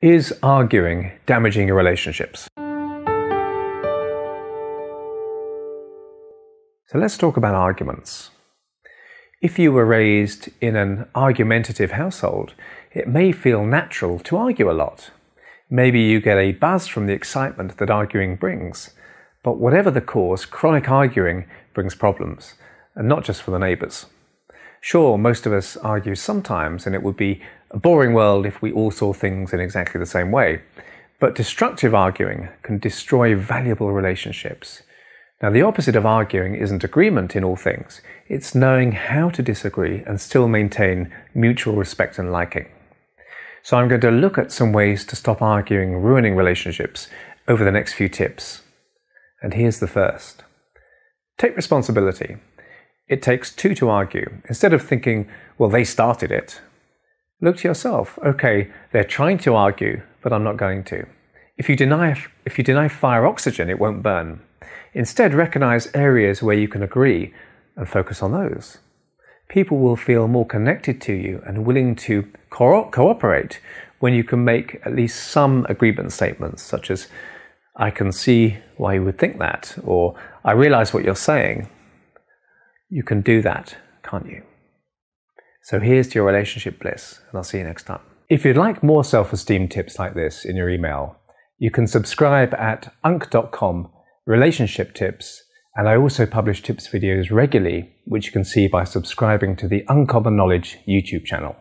Is arguing damaging your relationships? So let's talk about arguments. If you were raised in an argumentative household, it may feel natural to argue a lot. Maybe you get a buzz from the excitement that arguing brings. But whatever the cause, chronic arguing brings problems, and not just for the neighbours. Sure, most of us argue sometimes, and it would be a boring world if we all saw things in exactly the same way. But destructive arguing can destroy valuable relationships. Now, the opposite of arguing isn't agreement in all things. It's knowing how to disagree and still maintain mutual respect and liking. So I'm going to look at some ways to stop arguing and ruining relationships over the next few tips. And here's the first. Take responsibility. It takes two to argue. Instead of thinking, well, they started it, look to yourself. Okay, they're trying to argue, but I'm not going to. If you deny fire oxygen, it won't burn. Instead, recognize areas where you can agree and focus on those. People will feel more connected to you and willing to cooperate when you can make at least some agreement statements, such as, I can see why you would think that, or I realize what you're saying. You can do that, can't you? So here's to your relationship bliss, and I'll see you next time. If you'd like more self-esteem tips like this in your email, you can subscribe at unk.com relationship tips, and I also publish tips videos regularly, which you can see by subscribing to the Uncommon Knowledge YouTube channel.